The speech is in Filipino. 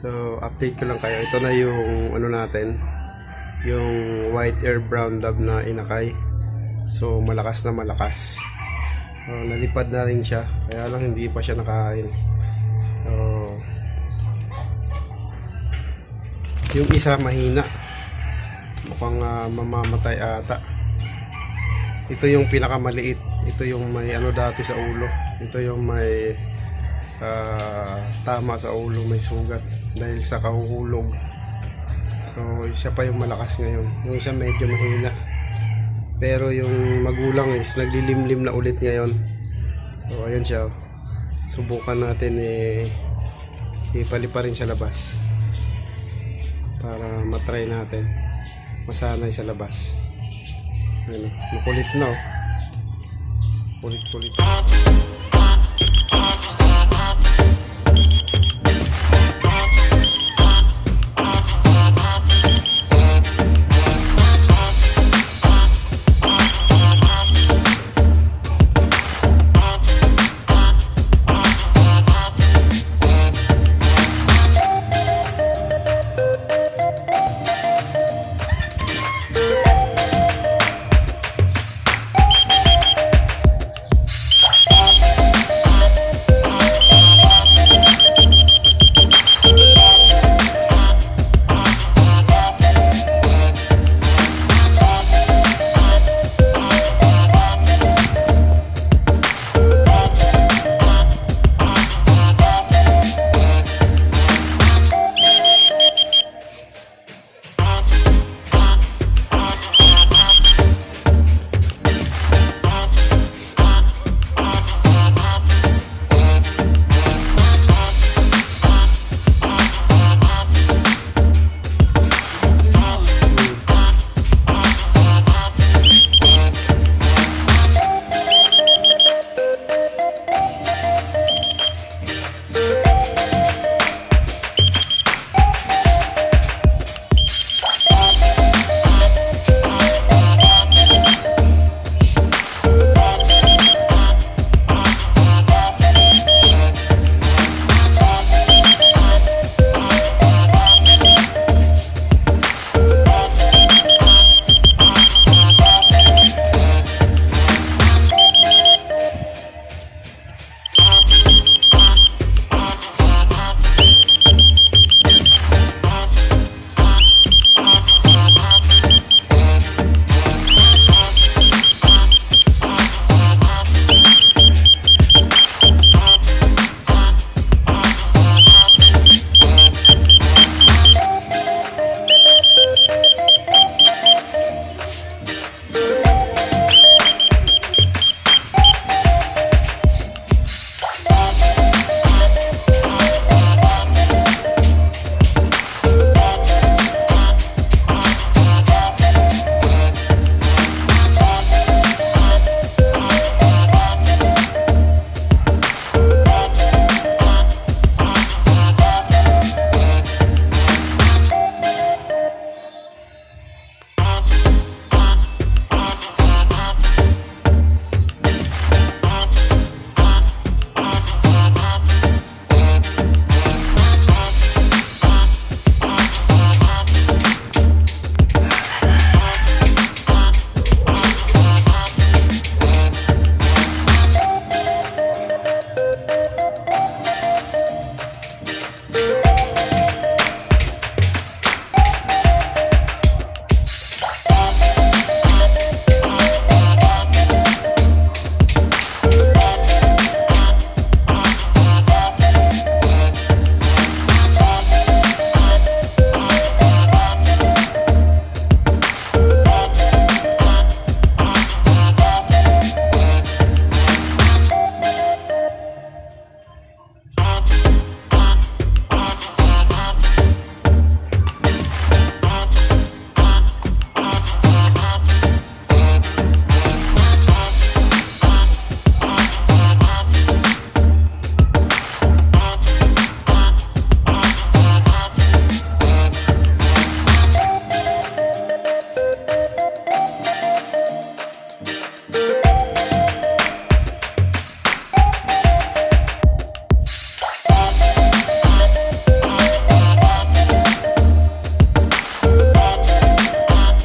So, update ko lang kayo. Ito na yung ano natin, yung white ear brown dove na inakay. So, malakas na malakas. So, nalipad na rin siya. Kaya lang hindi pa siya nakain. So, yung isa mahina. Mukhang mamamatay ata. Ito yung pinakamaliit. Ito yung may ano dati sa ulo. Ito yung may tama sa ulo, may sugat dahil sa kahuhulog. So siya pa yung malakas ngayon. Yung siya medyo mahina. Pero yung magulang is naglilimlim na ulit ngayon. So ayan siya. Subukan natin ipalipa rin sa labas para matry natin masanay sa labas. Ayun, makulit na oh. Kulit-kulit.